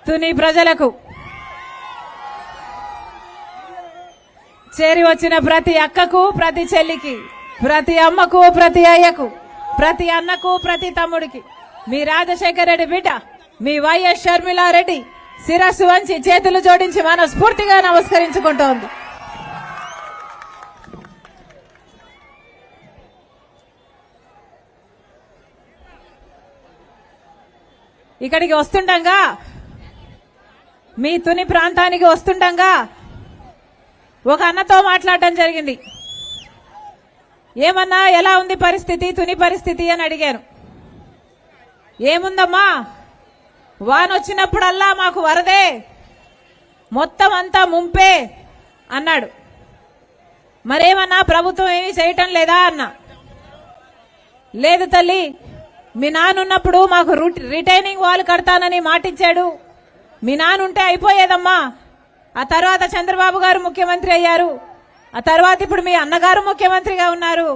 తుని ప్రజలకు, చేరి వచ్చిన ప్రతి అక్కకు, ప్రతి చెల్లికి, ప్రతి అమ్మకు, ప్రతి అయ్యకు, ప్రతి అన్నకు, ప్రతి తమ్ముడికి మీ రాజశేఖర రెడ్డి బిడ్డ మీ వైఎస్ షర్మిలారెడ్డి శిరస్సు వంచి చేతులు జోడించి మనస్ఫూర్తిగా నమస్కరించుకుంటోంది. ఇక్కడికి వస్తుండగా, మీ తుని ప్రాంతానికి వస్తుండగా ఒక అన్నతో మాట్లాడటం జరిగింది. ఏమన్నా ఎలా ఉంది పరిస్థితి, తుని పరిస్థితి అని అడిగాను. ఏముందమ్మా, వానొచ్చినప్పుడల్లా మాకు వరదే, మొత్తం అంతా ముంపే అన్నాడు. మరేమన్నా ప్రభుత్వం ఏమీ చేయటం లేదా అన్నా. లేదు తల్లి, మీ నాన్నున్నప్పుడు మాకు రిటైనింగ్ వాల్ కడతానని మాటిచ్చాడు. మీ నాన్నుంటే అయిపోయేదమ్మా. ఆ తర్వాత చంద్రబాబు గారు ముఖ్యమంత్రి అయ్యారు. ఆ తర్వాత ఇప్పుడు మీ అన్నగారు ముఖ్యమంత్రిగా ఉన్నారు.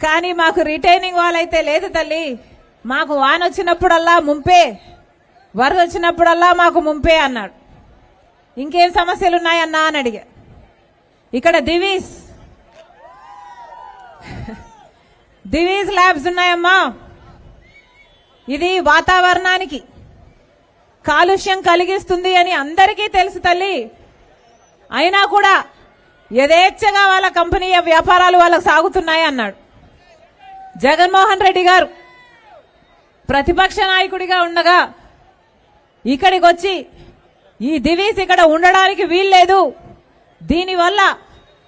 కానీ మాకు రిటైనింగ్ వాల్ అయితే లేదు తల్లి. మాకు వాన వచ్చినప్పుడల్లా ముంపే, వరద వచ్చినప్పుడల్లా మాకు ముంపే అన్నాడు. ఇంకేం సమస్యలున్నాయన్నా అని అడిగా. ఇక్కడ దివీస్ ల్యాబ్స్ ఉన్నాయమ్మా. ఇది వాతావరణానికి కాలుష్యం కలిగిస్తుంది అని అందరికీ తెలుసు తల్లి. అయినా కూడా యథేచ్ఛగా వాళ్ళ కంపెనీ వ్యాపారాలు వాళ్ళకు సాగుతున్నాయి అన్నాడు. జగన్మోహన్ రెడ్డి గారు ప్రతిపక్ష నాయకుడిగా ఉండగా ఇక్కడికి వచ్చి ఈ దివీస్ ఇక్కడ ఉండడానికి వీల్లేదు, దీనివల్ల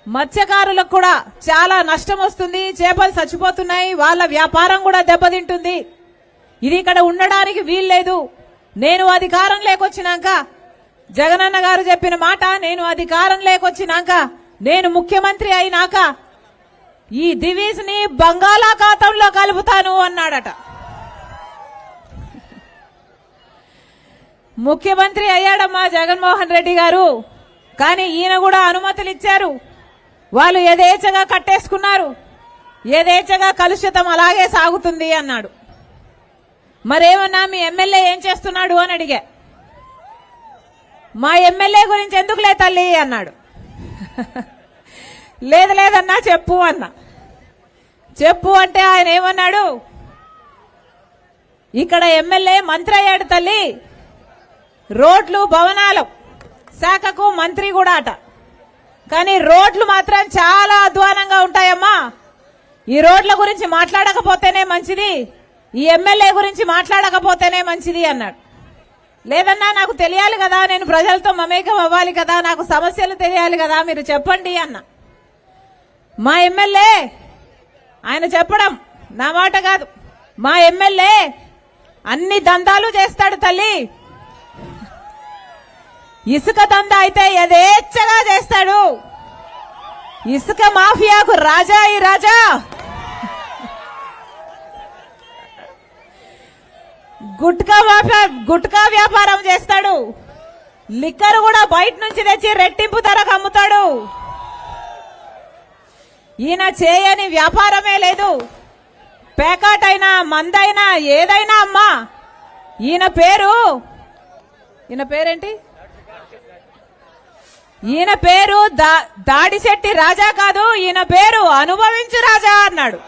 మత్స్యకారులకు కూడా చాలా నష్టం వస్తుంది, చేపలు చచ్చిపోతున్నాయి, వాళ్ళ వ్యాపారం కూడా దెబ్బతింటుంది, ఇది ఇక్కడ ఉండడానికి వీల్లేదు. నేను అధికారం లేకొచ్చినాక, జగనన్న గారు చెప్పిన మాట, నేను అధికారం లేకొచ్చినాక, నేను ముఖ్యమంత్రి అయినాక ఈ దివీస్ ని బంగాళాఖాతంలో కలుపుతాను అన్నాడట. ముఖ్యమంత్రి అయ్యాడమ్మా జగన్మోహన్ రెడ్డి గారు. కానీ ఈయన కూడా అనుమతులు ఇచ్చారు. వాళ్ళు యథేచ్ఛగా కట్టేసుకున్నారు, యథేచ్ఛగా కలుషితం అలాగే సాగుతుంది అన్నాడు. మరేమన్నా మీ ఎమ్మెల్యే ఏం చేస్తున్నాడు అని అడిగా. మా ఎమ్మెల్యే గురించి ఎందుకులే తల్లి అన్నాడు. లేదు లేదన్నా చెప్పు అన్నా. చెప్పు అంటే ఆయన ఏమన్నాడు, ఇక్కడ ఎమ్మెల్యే మంత్రి అయ్యాడు తల్లి, రోడ్లు భవనాలు శాఖకు మంత్రి కూడా అట. కానీ రోడ్లు మాత్రం చాలా అధ్వానంగా ఉంటాయమ్మా. ఈ రోడ్ల గురించి మాట్లాడకపోతేనే మంచిది, ఈ ఎమ్మెల్యే గురించి మాట్లాడకపోతేనే మంచిది అన్నాడు. లేదన్నా నాకు తెలియాలి కదా, నేను ప్రజలతో మమేకం అవ్వాలి కదా, నాకు సమస్యలు తెలియాలి కదా, మీరు చెప్పండి అన్న. మా ఎమ్మెల్యే, ఆయన చెప్పడం నా మాట కాదు, మా ఎమ్మెల్యే అన్ని దందాలు చేస్తాడు తల్లి. ఇసుక దందా అయితే యథేచ్ఛగా చేస్తాడు. ఇసుక మాఫియాకు రాజా ఈ రాజా. గుట్కా వ్యాపారం చేస్తాడు. లిక్కర్ కూడా బయట నుంచి తెచ్చి రెట్టింపు ధరకు అమ్ముతాడు. ఈయన చేయని వ్యాపారమే లేదు. పేకాటైనా మందైనా ఏదైనా అమ్మా. ఈయన పేరేంటి? ఈయన పేరు దాడిశెట్టి రాజా కాదు, ఈయన పేరు అనుభవించు రాజా అన్నాడు.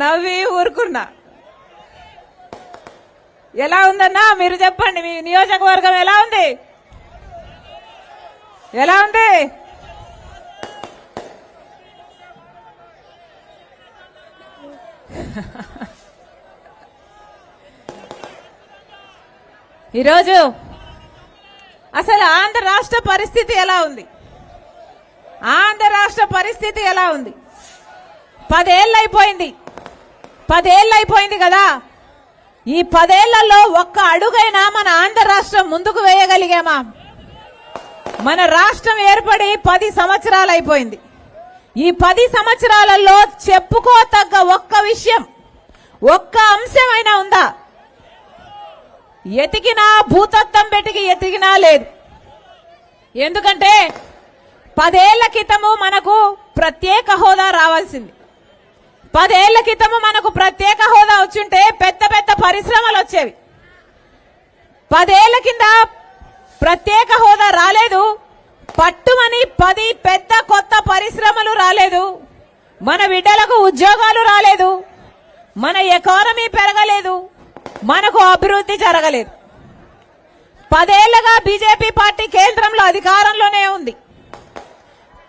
నవ్వి ఊరుకున్నా. ఎలా ఉందన్నా మీరు చెప్పండి, మీ నియోజకవర్గం ఎలా ఉంది? ఎలా ఉంది? ఈరోజు అసలు ఆంధ్ర రాష్ట్ర పరిస్థితి ఎలా ఉంది? ఆంధ్ర రాష్ట్ర పరిస్థితి ఎలా ఉంది? 10 ఏళ్ళు అయిపోయింది కదా. ఈ 10 ఏళ్లలో ఒక్క అడుగైనా మన ఆంధ్ర రాష్ట్రం ముందుకు వేయగలిగామా? మన రాష్ట్రం ఏర్పడి 10 సంవత్సరాలు అయిపోయింది. ఈ 10 సంవత్సరాలలో చెప్పుకోతగ్గ ఒక్క విషయం, ఒక్క అంశమైనా ఉందా? ఎతికినా భూతత్వం పెట్టికి ఎతికినా లేదు. ఎందుకంటే 10 ఏళ్ల క్రితము మనకు ప్రత్యేక హోదా రావాల్సింది. 10 ఏళ్ల క్రితము మనకు ప్రత్యేక హోదా వచ్చుంటే పెద్ద పెద్ద పరిశ్రమలు వచ్చేవి. 10 ఏళ్ల కింద ప్రత్యేక హోదా రాలేదు, పట్టుమని 10 పెద్ద కొత్త పరిశ్రమలు రాలేదు, మన బిడ్డలకు ఉద్యోగాలు రాలేదు, మన ఎకానమీ పెరగలేదు, మనకు అభివృద్ధి జరగలేదు. 10 ఏళ్లుగా బీజేపీ పార్టీ కేంద్రంలో అధికారంలోనే ఉంది.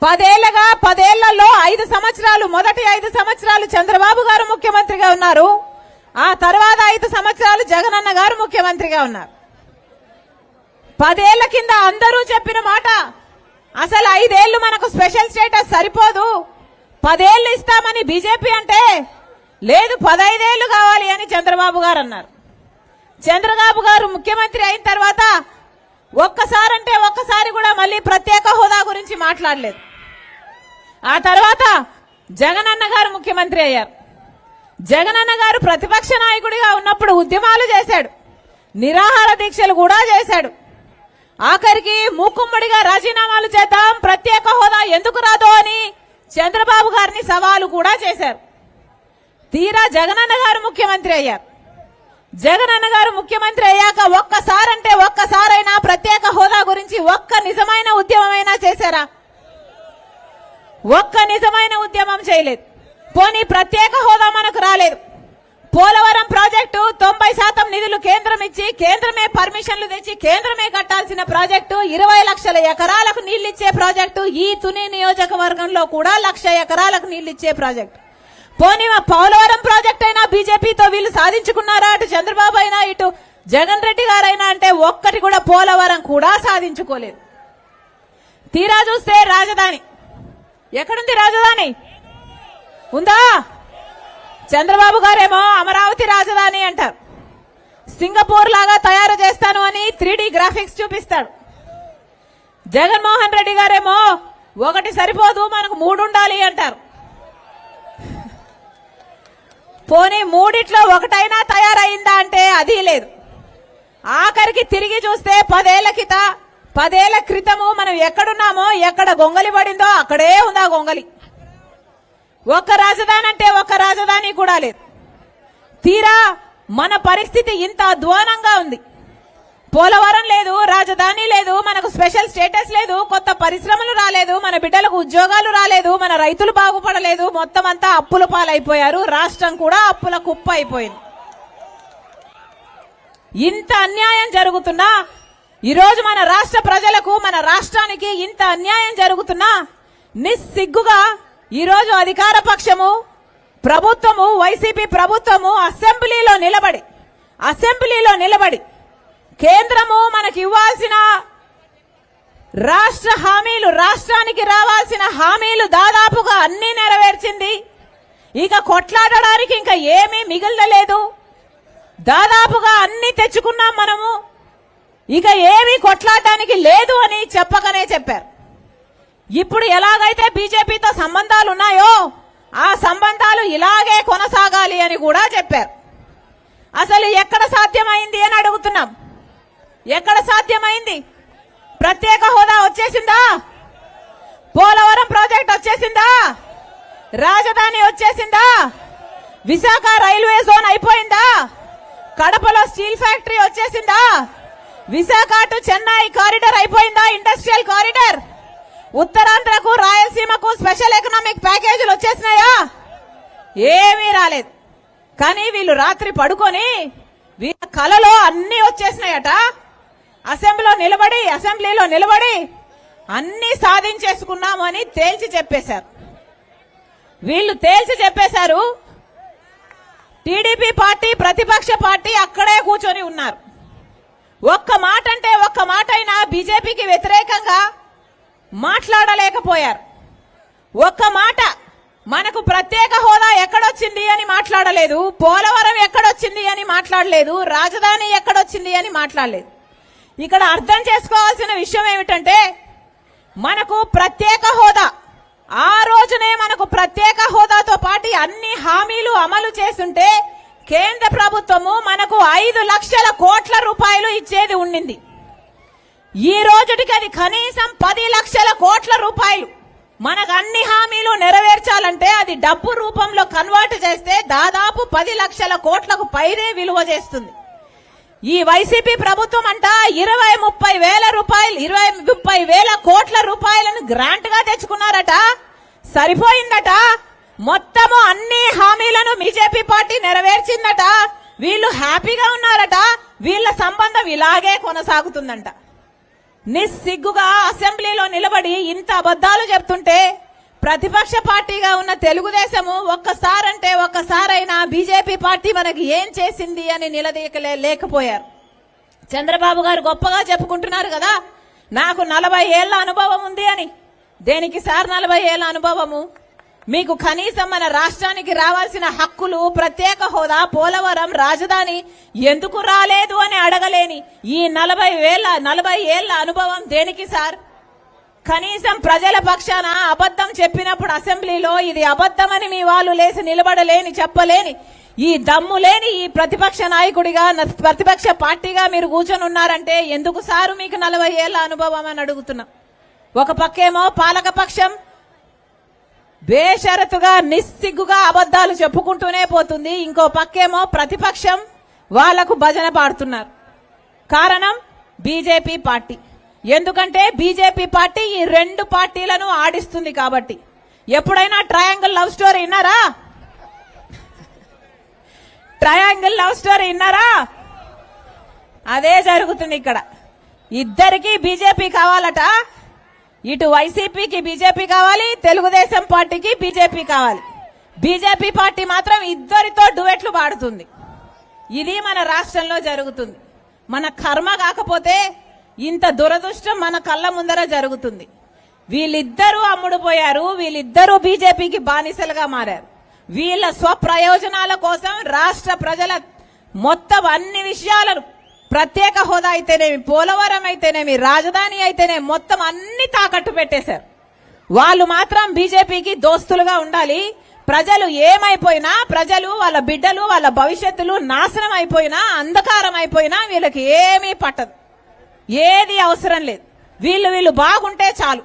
10 ఏళ్లలో 5 సంవత్సరాలు, మొదటి 5 సంవత్సరాలు చంద్రబాబు గారు ముఖ్యమంత్రిగా ఉన్నారు. ఆ తర్వాత 5 సంవత్సరాలు జగనన్న గారు ముఖ్యమంత్రిగా ఉన్నారు. 10 ఏళ్ల కింద అందరూ చెప్పిన మాట, అసలు 5 ఏళ్లు మనకు స్పెషల్ స్టేటస్ సరిపోదు, 10 ఏళ్లు ఇస్తామని బీజేపీ అంటే, లేదు 15 ఏళ్లు కావాలి అని చంద్రబాబు గారు అన్నారు. చంద్రబాబు గారు ముఖ్యమంత్రి అయిన తర్వాత ఒక్కసారి కూడా మళ్ళీ ప్రత్యేక హోదా గురించి మాట్లాడలేదు. ఆ తర్వాత జగనన్న గారు ముఖ్యమంత్రి అయ్యారు. జగనన్న గారు ప్రతిపక్ష నాయకుడిగా ఉన్నప్పుడు ఉద్యమాలు చేశాడు, నిరాహార దీక్షలు కూడా చేశాడు. ఆఖరికి మూకుమ్మడిగా రాజీనామాలు చేద్దాం, ప్రత్యేక హోదా ఎందుకు రాదో అని చంద్రబాబు గారిని సవాలు కూడా చేశారు. తీరా జగనన్న గారు ముఖ్యమంత్రి అయ్యారు. జగనన్న గారు ముఖ్యమంత్రి అయ్యాక ఒక్కసారైనా ప్రత్యేక హోదా గురించి ఒక్క నిజమైన ఉద్యమమైనా చేశారా? ఒక్క నిజమైన ఉద్యమం చేయలేదు. పోనీ ప్రత్యేక హోదా మనకు రాలేదు. పోలవరం ప్రాజెక్టు 90% నిధులు కేంద్రం ఇచ్చి, కేంద్రమే పర్మిషన్లు తెచ్చి, కేంద్రమే కట్టాల్సిన ప్రాజెక్టు, 20 లక్షల ఎకరాలకు నీళ్లిచ్చే ప్రాజెక్టు, ఈ తుని నియోజకవర్గంలో కూడా 1,00,000 ఎకరాలకు నీళ్లిచ్చే ప్రాజెక్టు. పోనీ పోలవరం ప్రాజెక్ట్ అయినా బీజేపీతో వీళ్ళు సాధించుకున్నారా? అటు చంద్రబాబు అయినా ఇటు జగన్ రెడ్డి గారైనా అంటే ఒక్కటి కూడా పోలవరం కూడా సాధించుకోలేదు. తీరా చూస్తే రాజధాని ఎక్కడుంది? రాజధాని ఉందా? చంద్రబాబు గారేమో అమరావతి రాజధాని అంటారు, సింగపూర్ లాగా తయారు చేస్తాను అని 3D గ్రాఫిక్స్ చూపిస్తాడు. జగన్మోహన్ రెడ్డి గారేమో ఒకటి సరిపోదు మనకు 3 ఉండాలి అంటారు. పోనీ 3 ఒకటైనా తయారైందా అంటే అది లేదు. ఆఖరికి తిరిగి చూస్తే 10 ఏళ్ల క్రితము మనం ఎక్కడున్నామో, ఎక్కడ గొంగలి పడిందో అక్కడే ఉందా గొంగలి. ఒక్క రాజధాని అంటే ఒక్క రాజధాని కూడా లేదు. తీరా మన పరిస్థితి ఇంత అధ్వానంగా ఉంది. పోలవరం లేదు, రాజధాని లేదు, మనకు స్పెషల్ స్టేటస్ లేదు, కొత్త పరిశ్రమలు రాలేదు, మన బిడ్డలకు ఉద్యోగాలు రాలేదు, మన రైతులు బాగుపడలేదు, మొత్తం అంతా అప్పుల పాలైపోయారు, రాష్ట్రం కూడా అప్పుల కుప్ప అయిపోయింది. ఇంత అన్యాయం జరుగుతున్నా, ఈరోజు మన రాష్ట్ర ప్రజలకు, మన రాష్ట్రానికి ఇంత అన్యాయం జరుగుతున్నా నిస్సిగ్గుగా ఈరోజు అధికార పక్షము, ప్రభుత్వము, వైసీపీ ప్రభుత్వము అసెంబ్లీలో నిలబడి కేంద్రము మనకి ఇవ్వాల్సిన రాష్ట్ర హామీలు, రాష్ట్రానికి రావాల్సిన హామీలు దాదాపుగా అన్ని నెరవేర్చింది. ఇక కొట్లాడడానికి ఇంకా ఏమీ మిగిలలేదు. దాదాపుగా అన్ని తెచ్చుకున్నాం మనము, ఇక ఏమీ కొట్లాడడానికి లేదు అని చెప్పకనే చెప్పారు. ఇప్పుడు ఎలాగైతే బీజేపీతో సంబంధాలు ఉన్నాయో ఆ సంబంధాలు ఇలాగే కొనసాగాలి అని కూడా చెప్పారు. అసలు ఎక్కడ సాధ్యమైంది అని అడుగుతున్నాం. ఎక్కడ సాధ్యమైంది? ప్రత్యేక హోదా వచ్చేసిందా? పోలవరం ప్రాజెక్ట్ వచ్చేసిందా? రాజధాని వచ్చేసిందా? విశాఖ రైల్వే జోన్ అయిపోయిందా? కడపలో స్టీల్ ఫ్యాక్టరీ వచ్చేసిందా? విశాఖ టు చెన్నై కారిడార్ అయిపోయిందా? Industrial corridor. ఉత్తరాంధ్రకు, రాయలసీమకు స్పెషల్ ఎకనామిక్ ప్యాకేజీలు వచ్చేసినాయా? ఏమీ రాలేదు. కానీ వీళ్ళు రాత్రి పడుకొని వీళ్ళ కలలో అన్ని వచ్చేసినాయట. అసెంబ్లీలో నిలబడి అన్ని సాధించేసుకున్నామని తేల్చి చెప్పేశారు. వీళ్ళు తేల్చి చెప్పేశారు. టీడీపీ పార్టీ, ప్రతిపక్ష పార్టీ అక్కడే కూర్చొని ఉన్నారు. ఒక్క మాట అంటే ఒక్క మాట అయినా బీజేపీకి వ్యతిరేకంగా మాట్లాడలేకపోయారు. ఒక్క మాట మనకు ప్రత్యేక హోదా ఎక్కడొచ్చింది అని మాట్లాడలేదు, పోలవరం ఎక్కడొచ్చింది అని మాట్లాడలేదు, రాజధాని ఎక్కడొచ్చింది అని మాట్లాడలేదు. ఇక్కడ అర్థం చేసుకోవాల్సిన విషయం ఏమిటంటే, మనకు ప్రత్యేక హోదా, ఆ రోజునే మనకు ప్రత్యేక హోదాతో పాటు అన్ని హామీలు అమలు చేస్తుంటే కేంద్ర ప్రభుత్వము మనకు 5 లక్షల కోట్ల రూపాయలు ఇచ్చేది ఉండింది. ఈ రోజుటికి అది కనీసం 10 లక్షల కోట్ల రూపాయలు. మనకు అన్ని హామీలు నెరవేర్చాలంటే అది డబ్బు రూపంలో కన్వర్ట్ చేస్తే దాదాపు 10 లక్షల కోట్లకు పైనే విలువ చేస్తుంది. ఈ వైసీపీ ప్రభుత్వం అంట 20-30 వేల రూపాయలు 20-30 వేల కోట్ల రూపాయలను గ్రాంట్ గా తెచ్చుకున్నారట. సరిపోయిందట. మొత్తము అన్ని హామీలను బీజేపీ పార్టీ నెరవేర్చిందట. వీళ్ళు హ్యాపీగా ఉన్నారట. వీళ్ళ సంబంధం ఇలాగే కొనసాగుతుందంట. నిస్సిగ్గుగా అసెంబ్లీలో నిలబడి ఇంత అబద్ధాలు చెప్తుంటే ప్రతిపక్ష పార్టీగా ఉన్న తెలుగుదేశము ఒక్కసారైనా బీజేపీ పార్టీ మనకి ఏం చేసింది అని నిలదీయలేకపోయారు. చంద్రబాబు గారు గొప్పగా చెప్పుకుంటున్నారు కదా, నాకు 40 ఏళ్ల అనుభవం ఉంది అని. దేనికి సార్ 40 ఏళ్ల అనుభవము? మీకు కనీసం మన రాష్ట్రానికి రావాల్సిన హక్కులు, ప్రత్యేక హోదా, పోలవరం, రాజధాని ఎందుకు రాలేదు అని అడగలేని ఈ 40 ఏళ్ల అనుభవం దేనికి సార్? కనీసం ప్రజల పక్షాన అబద్ధం చెప్పినప్పుడు అసెంబ్లీలో ఇది అబద్ధమని మీ వాళ్ళు లేచి నిలబడలేని, చెప్పలేని, ఈ దమ్ము లేని ఈ ప్రతిపక్ష నాయకుడిగా, ప్రతిపక్ష పార్టీగా మీరు కూర్చొని ఉన్నారంటే ఎందుకు సారు మీకు 40 ఏళ్ల అనుభవం అని అడుగుతున్నా. ఒక పక్కేమో పాలకపక్షం బేషరతుగా నిస్సిగ్గుగా అబద్ధాలు చెప్పుకుంటూనే పోతుంది. ఇంకో పక్కేమో ప్రతిపక్షం వాళ్లకు భజన పాడుతున్నారు. కారణం బీజేపీ పార్టీ. ఎందుకంటే బీజేపీ పార్టీ ఈ 2 పార్టీలను ఆడిస్తుంది కాబట్టి. ఎప్పుడైనా ట్రయాంగిల్ లవ్ స్టోరీ విన్నారా? ట్రయాంగిల్ లవ్ స్టోరీ విన్నారా? అదే జరుగుతుంది ఇక్కడ. ఇద్దరికి బీజేపీ కావాలట. ఇటు వైసీపీకి బీజేపీ కావాలి, తెలుగుదేశం పార్టీకి బీజేపీ కావాలి. బీజేపీ పార్టీ మాత్రం ఇద్దరితో డువెట్లు పాడుతుంది. ఇది మన రాష్ట్రంలో జరుగుతుంది. మన కర్మ కాకపోతే ఇంత దురదృష్టం మన కళ్ళ ముందర జరుగుతుంది. వీళ్ళిద్దరూ అమ్ముడుపోయారు. వీళ్ళిద్దరూ బీజేపీకి బానిసలుగా మారారు. వీళ్ళ స్వప్రయోజనాల కోసం రాష్ట్ర ప్రజల మొత్తం అన్ని విషయాలను, ప్రత్యేక హోదా అయితేనేమి, పోలవరం అయితేనేమి, రాజధాని అయితేనేమి, మొత్తం అన్ని తాకట్టు పెట్టేశారు. వాళ్ళు మాత్రం బీజేపీకి దోస్తులుగా ఉండాలి. ప్రజలు ఏమైపోయినా, ప్రజలు వాళ్ళ బిడ్డలు వాళ్ళ భవిష్యత్తులు నాశనం అయిపోయినా, అంధకారం అయిపోయినా వీళ్ళకి ఏమీ పట్టదు. ఏది అవసరం లేదు. వీళ్ళు బాగుంటే చాలు.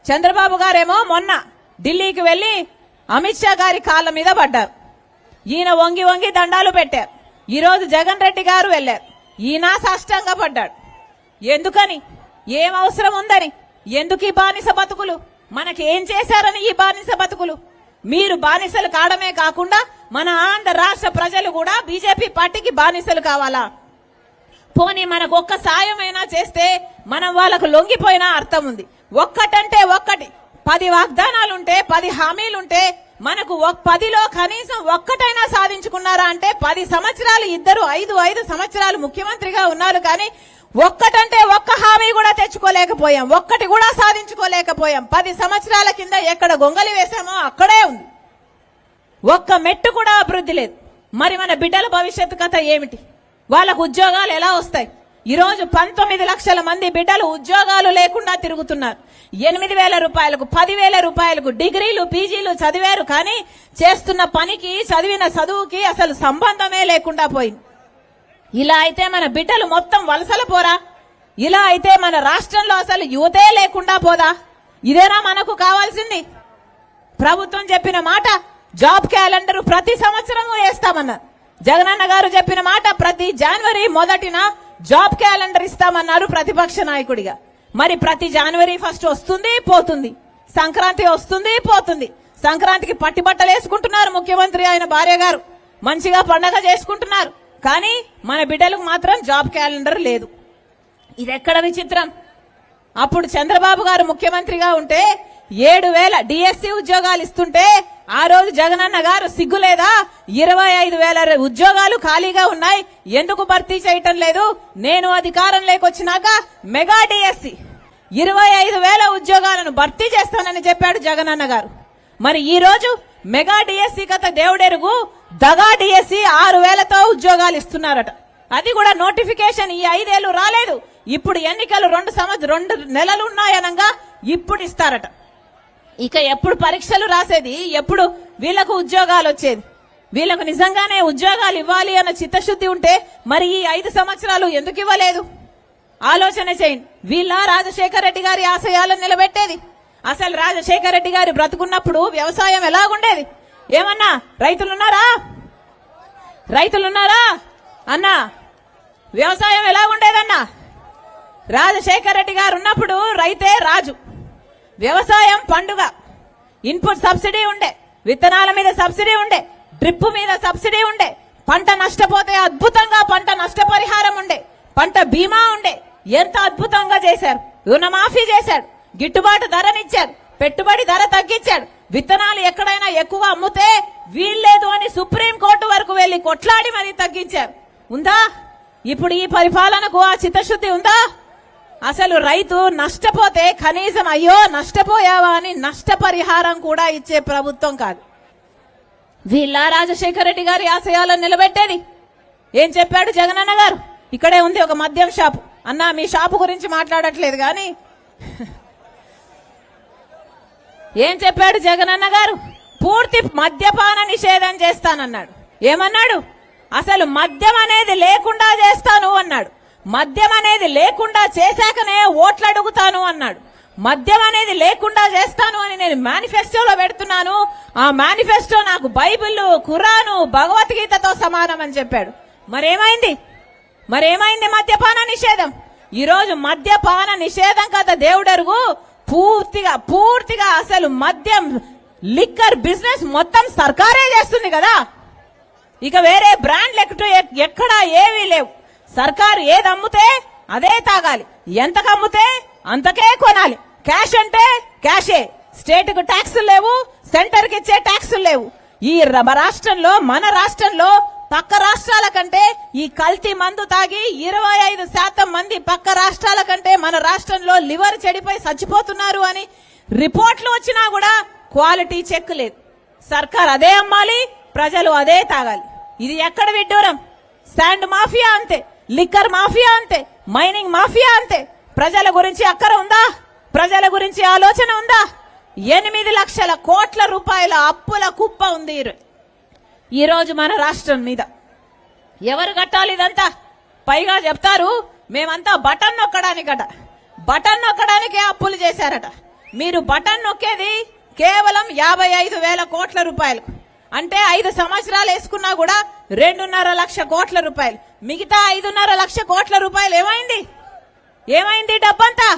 చంద్రబాబు గారేమో మొన్న ఢిల్లీకి వెళ్లి అమిత్ షా గారి కాళ్ళ మీద పడ్డారు. ఈయన వంగి వంగి దండాలు పెట్టారు. ఈ రోజు జగన్ రెడ్డి గారు వెళ్లారు. ఈయన సాష్టంగా పడ్డాడు. ఎందుకని? ఏం అవసరం ఉందని? ఎందుకు ఈ బానిస బతుకులు? మనకేం చేశారని ఈ బానిస బతుకులు? మీరు బానిసలు కావడమే కాకుండా మన ఆంధ్ర రాష్ట్ర ప్రజలు కూడా బీజేపీ పార్టీకి బానిసలు కావాలా? పోనీ మనకు ఒక్క సాయమైనా చేస్తే మనం వాళ్ళకు లొంగిపోయినా అర్థం ఉంది. ఒక్కటంటే ఒక్కటి, 10 వాగ్దానాలుంటే, 10 హామీలుంటే మనకు 10లో కనీసం ఒక్కటైనా సాధించుకున్నారా అంటే 10 సంవత్సరాలు ఇద్దరు 5 సంవత్సరాలు ముఖ్యమంత్రిగా ఉన్నారు. కానీ ఒక్కటంటే ఒక్క హామీ కూడా తెచ్చుకోలేకపోయాం. ఒక్కటి కూడా సాధించుకోలేకపోయాం. 10 సంవత్సరాల కింద ఎక్కడ గొంగలి వేశామో అక్కడే ఉంది. ఒక్క మెట్టు కూడా అభివృద్ధి లేదు. మరి మన బిడ్డల భవిష్యత్తు కథ ఏమిటి? వాళ్ళకు ఉద్యోగాలు ఎలా వస్తాయి? ఈరోజు 19 లక్షల మంది బిడ్డలు ఉద్యోగాలు లేకుండా తిరుగుతున్నారు. 8,000 రూపాయలకు, 10,000 రూపాయలకు డిగ్రీలు, పీజీలు చదివారు. కానీ చేస్తున్న పనికి, చదివిన చదువుకి అసలు సంబంధమే లేకుండా పోయింది. ఇలా అయితే మన బిడ్డలు మొత్తం వలసల పోరా? ఇలా అయితే మన రాష్ట్రంలో అసలు యువతే లేకుండా పోదా? ఇదేనా మనకు కావాల్సింది? ప్రభుత్వం చెప్పిన మాట జాబ్ క్యాలెండర్ ప్రతి సంవత్సరం వేస్తామన్నారు. జగనన్న గారు చెప్పిన మాట ప్రతి జనవరి 1న జాబ్ క్యాలెండర్ ఇస్తామన్నారు ప్రతిపక్ష నాయకుడిగా. మరి ప్రతి జనవరి 1 వస్తుంది, పోతుంది. సంక్రాంతి వస్తుంది, పోతుంది. సంక్రాంతికి పట్టిబట్టలు వేసుకుంటున్నారు ముఖ్యమంత్రి ఆయన భార్య గారు, మంచిగా పండగ చేసుకుంటున్నారు. కానీ మన బిడ్డలకు మాత్రం జాబ్ క్యాలెండర్ లేదు. ఇది ఎక్కడ విచిత్రం? అప్పుడు చంద్రబాబు గారు ముఖ్యమంత్రిగా ఉంటే 7,000 డిఎస్సి ఉద్యోగాలు ఇస్తుంటే ఆ రోజు జగనన్న గారు సిగ్గులేదా? 25,000 ఉద్యోగాలు ఖాళీగా ఉన్నాయి, ఎందుకు భర్తీ చేయటం లేదు? నేను అధికారం లేకొచ్చినాక మెగా డిఎస్సి 25,000 ఉద్యోగాలను భర్తీ చేస్తానని చెప్పాడు జగనన్న గారు. మరి ఈ రోజు మెగా డిఎస్సి కథ దేవుడెరుగు, దగా డిఎస్సి 6,000తో ఉద్యోగాలు ఇస్తున్నారట. అది కూడా నోటిఫికేషన్ ఈ 5 ఏళ్లు రాలేదు. ఇప్పుడు ఎన్నికలు 2 నెలలు ఉన్నాయనగా ఇప్పుడు ఇస్తారట. ఇక ఎప్పుడు పరీక్షలు రాసేది? ఎప్పుడు వీళ్లకు ఉద్యోగాలు వచ్చేది? వీళ్లకు నిజంగానే ఉద్యోగాలు ఇవ్వాలి అన్న చిత్తశుద్ధి ఉంటే మరి ఈ 5 సంవత్సరాలు ఎందుకు ఇవ్వలేదు? ఆలోచన చేయండి. వీళ్ళ రాజశేఖర రెడ్డి గారి ఆశయాలను నిలబెట్టేది? అసలు రాజశేఖర రెడ్డి గారి బ్రతుకున్నప్పుడు వ్యవసాయం ఎలాగుండేది? ఏమన్నా రైతులున్నారా అన్నా? వ్యవసాయం ఎలాగుండేదన్నా? రాజశేఖర రెడ్డి గారు ఉన్నప్పుడు రైతే రాజు, వ్యవసాయం పండుగ, ఇన్పుట్ సబ్సిడీ ఉండే, విత్తనాల మీద సబ్సిడీ ఉండే, డ్రిప్ మీద సబ్సిడీ ఉండే, పంట నష్టపోతే అద్భుతంగా పంట నష్టపరిహారం ఉండే, పంట బీమా ఉండే. ఎంత అద్భుతంగా చేశారు. రుణమాఫీ చేశాడు, గిట్టుబాటు ధరనిచ్చాడు, పెట్టుబడి ధర తగ్గించాడు. విత్తనాలు ఎక్కడైనా ఎక్కువ అమ్ముతే వీల్లేదు అని సుప్రీంకోర్టు వరకు వెళ్లి కొట్లాడి మరీ తగ్గించారు. ఉందా ఇప్పుడు ఈ పరిపాలనకు ఆ చిత్తశుద్ధి ఉందా? అసలు రైతు నష్టపోతే కనీసం అయ్యో నష్టపోయావా అని నష్టపరిహారం కూడా ఇచ్చే ప్రభుత్వం కాదు. వీళ్ళ రాజశేఖర రెడ్డి గారి ఆశయాలను నిలబెట్టేది? ఏం చెప్పాడు జగనన్న గారు? ఇక్కడే ఉంది ఒక మద్యం షాపు. అన్నా మీ షాపు గురించి మాట్లాడట్లేదు కానీ ఏం చెప్పాడు జగనన్న గారు? పూర్తి మద్యపాన నిషేధం చేస్తానన్నాడు. ఏమన్నాడు? అసలు మద్యం అనేది లేకుండా చేస్తాను అన్నాడు. మద్యం అనేది లేకుండా చేశాకనే ఓట్లు అడుగుతాను అన్నాడు. మద్యం అనేది లేకుండా చేస్తాను అని నేను మేనిఫెస్టోలో పెడుతున్నాను. ఆ మేనిఫెస్టో నాకు బైబిల్, ఖురాను, భగవద్గీతతో సమానం అని చెప్పాడు. మరేమైంది మద్యపాన నిషేధం? ఈ రోజు మద్యపాన నిషేధం కదా దేవుడరుగు. పూర్తిగా అసలు మద్యం లిక్కర్ బిజినెస్ మొత్తం సర్కారే చేస్తుంది కదా. ఇక వేరే బ్రాండ్లు ఎక్కడా ఏవీ లేవు. సర్కారు ఏది అమ్ముతే అదే తాగాలి, ఎంతకు అమ్ముతే అంతకే కొనాలి. క్యాష్ అంటే క్యాషే. స్టేట్ కు ట్యాక్సులు లేవు, సెంటర్ కి ఇచ్చే ట్యాక్సులు లేవు. ఈ రాష్ట్రంలో, మన రాష్ట్రంలో పక్క రాష్ట్రాల కంటే ఈ కల్తీ మందు తాగి 25% మంది పక్క రాష్ట్రాల కంటే మన రాష్ట్రంలో లివర్ చెడిపోయి చచ్చిపోతున్నారు అని రిపోర్ట్లు వచ్చినా కూడా క్వాలిటీ చెక్ లేదు. సర్కార్ అదే అమ్మాలి, ప్రజలు అదే తాగాలి. ఇది ఎక్కడ విడ్డూరం? శాండ్ మాఫియా అంతే, లిక్కర్ మాఫియా అంతే, మైనింగ్ మాఫియా అంతే. ప్రజల గురించి అక్కర ఉందా? ప్రజల గురించి ఆలోచన ఉందా? 8 లక్షల కోట్ల రూపాయల అప్పుల కుప్ప ఉంది ఈ రోజు మన రాష్ట్రం మీద. ఎవరు కట్టాలి ఇదంతా? పైగా చెప్తారు మేమంతా బటన్ నొక్కడానికట, బటన్ నొక్కడానికే అప్పులు చేశారట. మీరు బటన్ నొక్కేది కేవలం 55,000 కోట్ల రూపాయలకు. అంటే 5 సంవత్సరాలు వేసుకున్నా కూడా 2.5 లక్ష కోట్ల రూపాయలు. మిగతా 5.5 లక్ష కోట్ల రూపాయలు ఏమైంది? డబ్బంతా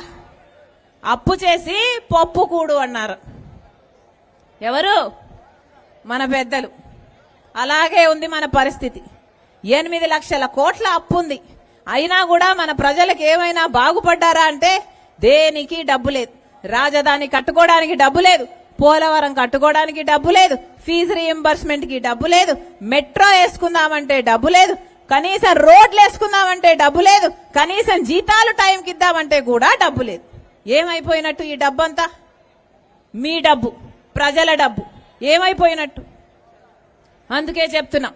అప్పు చేసి పప్పు కూడు అన్నారు. ఎవరు? మన పెద్దలు. అలాగే ఉంది మన పరిస్థితి. 8 లక్షల కోట్ల అప్పు ఉంది. అయినా కూడా మన ప్రజలకు ఏమైనా బాగుపడ్డారా అంటే దేనికి డబ్బు లేదు. రాజధాని కట్టుకోవడానికి డబ్బు లేదు, పోలవరం కట్టుకోవడానికి డబ్బు లేదు, ఫీజు రీఎంబర్స్మెంట్ కి డబ్బు లేదు, మెట్రో వేసుకుందామంటే డబ్బు లేదు, కనీసం రోడ్లు వేసుకుందామంటే డబ్బు లేదు, కనీసం జీతాలు టైంకి ఇద్దామంటే కూడా డబ్బు లేదు. ఏమైపోయినట్టు ఈ డబ్బంతా? మీ డబ్బు, ప్రజల డబ్బు ఏమైపోయినట్టు? అందుకే చెప్తున్నాం,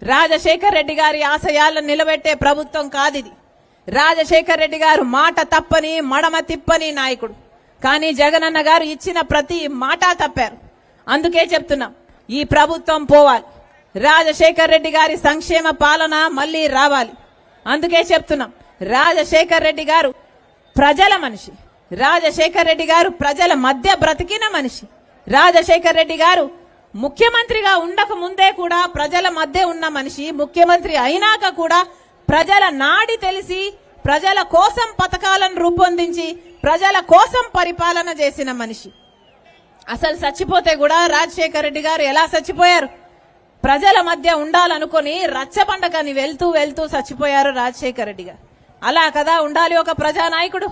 రాజశేఖర్ రెడ్డి గారి ఆశయాలను నిలబెట్టే ప్రభుత్వం కాదిది. రాజశేఖర్ రెడ్డి గారు మాట తప్పని, మడమ తిప్పని నాయకుడు. కానీ జగనన్న గారు ఇచ్చిన ప్రతి మాట తప్పారు. అందుకే చెప్తున్నాం, ఈ ప్రభుత్వం పోవాలి. రాజశేఖర్ రెడ్డి గారి సంక్షేమ పాలన మళ్లీ రావాలి. అందుకే చెప్తున్నాం, రాజశేఖర్ రెడ్డి గారు ప్రజల మనిషి. రాజశేఖర్ రెడ్డి గారు ప్రజల మధ్య బ్రతికిన మనిషి. రాజశేఖర్ రెడ్డి గారు ముఖ్యమంత్రిగా ఉండక ముందే కూడా ప్రజల మధ్య ఉన్న మనిషి. ముఖ్యమంత్రి అయినాక కూడా ప్రజల నాడి తెలిసి, ప్రజల కోసం పథకాలను రూపొందించి, ప్రజల కోసం పరిపాలన చేసిన మనిషి. అసలు చచ్చిపోతే కూడా రాజశేఖర్ రెడ్డి గారు ఎలా చచ్చిపోయారు? ప్రజల మధ్య ఉండాలనుకుని రచ్చబండకని వెళ్తూ చచ్చిపోయారు రాజశేఖర్ రెడ్డి గారు. అలా కదా ఉండాలి ఒక ప్రజానాయకుడు.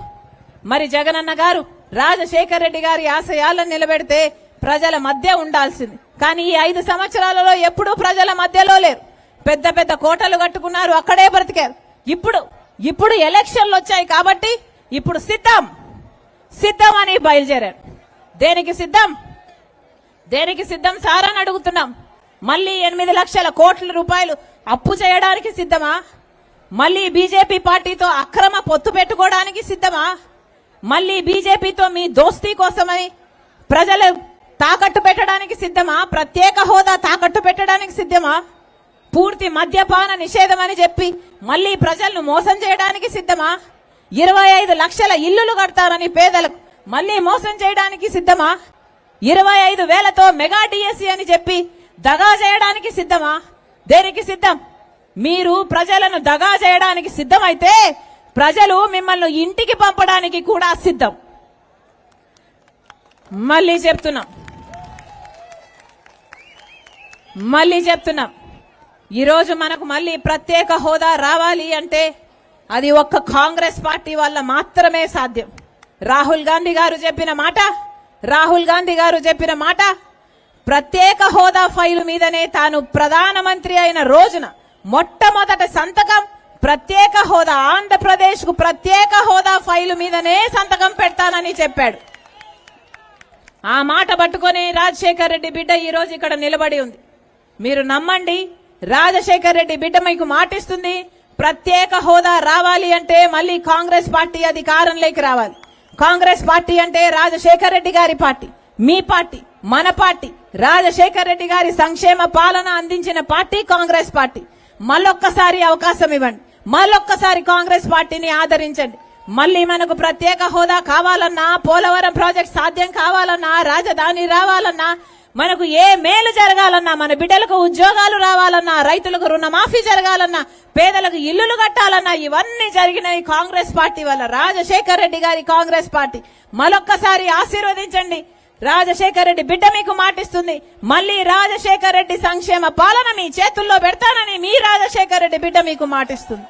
మరి జగనన్న గారు రాజశేఖర్ రెడ్డి గారి ఆశయాలను నిలబెడితే ప్రజల మధ్య ఉండాల్సింది. కానీ ఈ 5 సంవత్సరాలలో ఎప్పుడూ ప్రజల మధ్యలో లేరు. పెద్ద పెద్ద కోటలు కట్టుకున్నారు, అక్కడే బ్రతికారు. ఇప్పుడు ఎలక్షన్లు వచ్చాయి కాబట్టి ఇప్పుడు సిద్ధం అని బయలుదేరారు. దేనికి సిద్ధం సార్ అని అడుగుతున్నాం. మళ్ళీ 8 లక్షల కోట్ల రూపాయలు అప్పు చేయడానికి సిద్ధమా? మళ్ళీ బీజేపీ పార్టీతో అక్రమ పొత్తు పెట్టుకోవడానికి సిద్ధమా? మళ్ళీ బీజేపీతో మీ దోస్తీ కోసమై ప్రజలు తాకట్టు పెట్టడానికి సిద్ధమా? ప్రత్యేక హోదా తాకట్టు పెట్టడానికి సిద్ధమా? పూర్తి మద్యపాన నిషేధం అని చెప్పి మళ్ళీ ప్రజలను మోసం చేయడానికి సిద్ధమా? 25 లక్షల ఇల్లులు కడతారని పేదలకు మళ్ళీ మోసం చేయడానికి సిద్ధమా? 25,000తో మెగా డిఎస్సి అని చెప్పి దగా చేయడానికి సిద్ధమా? దేనికి సిద్ధం? మీరు ప్రజలను దగా చేయడానికి సిద్ధమైతే ప్రజలు మిమ్మల్ని ఇంటికి పంపడానికి కూడా సిద్ధం. మళ్ళీ చెప్తున్నాం ఈరోజు మనకు మళ్ళీ ప్రత్యేక హోదా రావాలి అంటే అది ఒక్క కాంగ్రెస్ పార్టీ వల్ల మాత్రమే సాధ్యం. రాహుల్ గాంధీ గారు చెప్పిన మాట ప్రత్యేక హోదా ఫైలు మీదనే తాను ప్రధానమంత్రి అయిన రోజున మొట్టమొదటి సంతకం ప్రత్యేక హోదా, ఆంధ్రప్రదేశ్ కు ప్రత్యేక హోదా ఫైలు మీదనే సంతకం పెడతానని చెప్పాడు. ఆ మాట పట్టుకొని రాజశేఖర్ రెడ్డి బిడ్డ ఈ రోజు ఇక్కడ నిలబడి ఉంది. మీరు నమ్మండి, రాజశేఖర్ రెడ్డి బిడ్డ మీకు మాటిస్తుంది. ప్రత్యేక హోదా రావాలి అంటే మళ్ళీ కాంగ్రెస్ పార్టీ అధికారంలోకి రావాలి. కాంగ్రెస్ పార్టీ అంటే రాజశేఖర్ రెడ్డి గారి పార్టీ, మీ పార్టీ, మన పార్టీ. రాజశేఖర్ రెడ్డి గారి సంక్షేమ పాలన అందించిన పార్టీ కాంగ్రెస్ పార్టీ. మళ్ళొక్కసారి అవకాశం ఇవ్వండి, మళ్ళొక్కసారి కాంగ్రెస్ పార్టీని ఆదరించండి. మళ్ళీ మనకు ప్రత్యేక హోదా కావాలన్నా, పోలవరం ప్రాజెక్ట్ సాధ్యం కావాలన్నా, రాజధాని రావాలన్నా, మనకు ఏ మేలు జరగాలన్నా, మన బిడ్డలకు ఉద్యోగాలు రావాలన్నా, రైతులకు రుణమాఫీ జరగాలన్నా, పేదలకు ఇల్లులు కట్టాలన్నా, ఇవన్నీ జరిగినాయి కాంగ్రెస్ పార్టీ వల్ల, రాజశేఖర్ రెడ్డి గారి కాంగ్రెస్ పార్టీ. మరొక్కసారి ఆశీర్వదించండి. రాజశేఖర్ రెడ్డి బిడ్డ మీకు మాటిస్తుంది, మళ్ళీ రాజశేఖర్ రెడ్డి సంక్షేమ పాలన మీ చేతుల్లో పెడతానని మీ రాజశేఖర్ రెడ్డి బిడ్డ మీకు మాటిస్తుంది.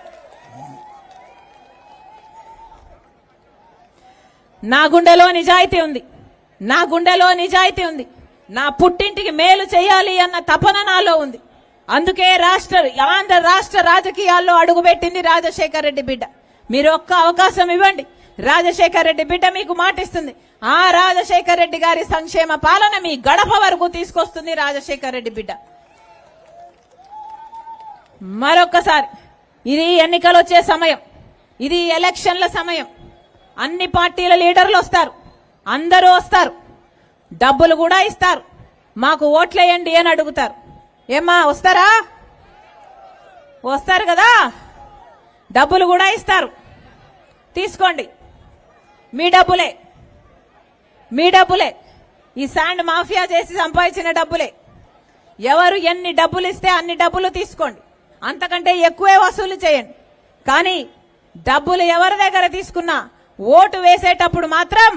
నా గుండెలో నిజాయితీ ఉంది. నా పుట్టింటికి మేలు చేయాలి అన్న తపన నాలో ఉంది. అందుకే ఆంధ్ర రాష్ట్ర రాజకీయాల్లో అడుగుపెట్టింది రాజశేఖర్ రెడ్డి బిడ్డ. మీరు ఒక్క అవకాశం ఇవ్వండి, రాజశేఖర్ రెడ్డి బిడ్డ మీకు మాటిస్తుంది. ఆ రాజశేఖర్ రెడ్డి గారి సంక్షేమ పాలన మీ గడప వరకు తీసుకొస్తుంది రాజశేఖర్ రెడ్డి బిడ్డ. మరొక్కసారి, ఇది ఎన్నికలు వచ్చే సమయం, ఇది ఎలక్షన్ల సమయం. అన్ని పార్టీల లీడర్లు వస్తారు, అందరూ వస్తారు, డబ్బులు కూడా ఇస్తారు. మాకు ఓట్లేయండి అని అడుగుతారు. ఏమ్మా వస్తారు కదా, డబ్బులు కూడా ఇస్తారు, తీసుకోండి. మీ డబ్బులే ఈ శాండ్ మాఫియా చేసి సంపాదించిన డబ్బులే. ఎవరు ఎన్ని డబ్బులు ఇస్తే అన్ని డబ్బులు తీసుకోండి, అంతకంటే ఎక్కువే వసూలు చేయండి. కానీ డబ్బులు ఎవరి దగ్గర తీసుకున్నా ఓటు వేసేటప్పుడు మాత్రం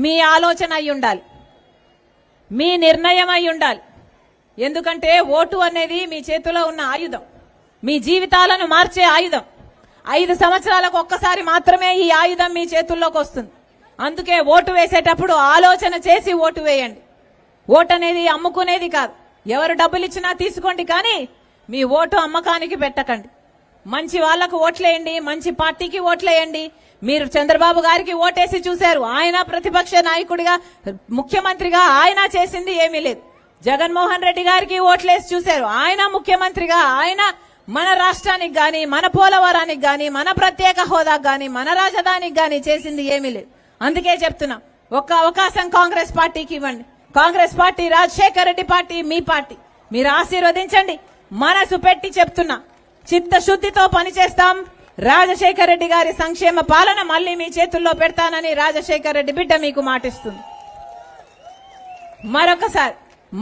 మీ ఆలోచన అయి ఉండాలి, మీ నిర్ణయం అయి ఉండాలి. ఎందుకంటే ఓటు అనేది మీ చేతిలో ఉన్న ఆయుధం, మీ జీవితాలను మార్చే ఆయుధం. 5 సంవత్సరాలకు ఒక్కసారి మాత్రమే ఈ ఆయుధం మీ చేతుల్లోకి వస్తుంది. అందుకే ఓటు వేసేటప్పుడు ఆలోచన చేసి ఓటు వేయండి. ఓటు అనేది అమ్ముకునేది కాదు. ఎవరు డబ్బులు ఇచ్చినా తీసుకోండి, కానీ మీ ఓటు అమ్మకానికి పెట్టకండి. మంచి వాళ్లకు ఓట్లేయండి, మంచి పార్టీకి ఓట్లేయండి. మీరు చంద్రబాబు గారికి ఓటేసి చూశారు, ఆయన ప్రతిపక్ష నాయకుడిగా, ముఖ్యమంత్రిగా ఆయన చేసింది ఏమీ లేదు. జగన్మోహన్ రెడ్డి గారికి ఓట్లేసి చూశారు, ఆయన ముఖ్యమంత్రిగా, ఆయన మన రాష్ట్రానికి గాని, మన పోలవరానికి గాని, మన ప్రత్యేక హోదాకు గాని, మన రాజధానికి గాని చేసింది ఏమీ లేదు. అందుకే చెప్తున్నా, ఒక్క అవకాశం కాంగ్రెస్ పార్టీకి ఇవ్వండి. కాంగ్రెస్ పార్టీ రాజశేఖర్ రెడ్డి పార్టీ, మీ పార్టీ. మీరు ఆశీర్వదించండి. మనసు పెట్టి చెప్తున్నా, చిత్తశుద్ధితో పనిచేస్తాం. రాజశేఖర్ రెడ్డి గారి సంక్షేమ పాలన మళ్ళీ మీ చేతుల్లో పెడతానని రాజశేఖర్ రెడ్డి బిడ్డ మీకు మాటిస్తుంది.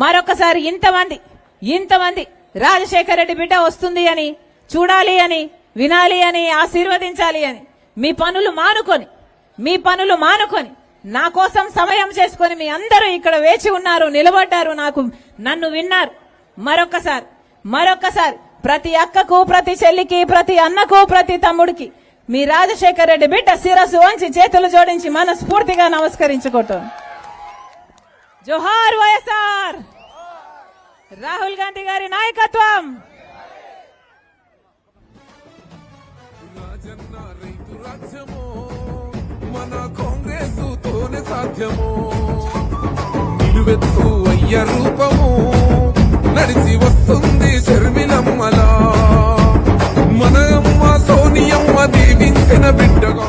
మరొకసారి ఇంతమంది రాజశేఖర్ రెడ్డి బిడ్డ వస్తుంది అని, చూడాలి అని, వినాలి అని, ఆశీర్వదించాలి అని మీ పనులు మానుకొని నా కోసం సమయం చేసుకొని మీ అందరూ ఇక్కడ వేచి ఉన్నారు, నిలబడ్డారు, నన్ను విన్నారు. మరొకసారి ప్రతి అక్కకు, ప్రతి చెల్లికి, ప్రతి అన్నకు, ప్రతి తమ్ముడికి మీ రాజశేఖర్ రెడ్డి బిడ్డ శిరస్సు వంచి చేతులు జోడించి మనస్ఫూర్తిగా నమస్కరించుకుంటాను. జోహార్ వైఎస్ఆర్, రాహుల్ గాంధీ గారి నాయకత్వం. మన కాంగ్రెస్ తోనే సాధ్యము, నిలువెత్తు అయ్య రూపము నడిచి వస్తుంది శర్మిలమ్మలా. మన అమ్మ సోనియమ్మ దీవించిన బిడ్డగా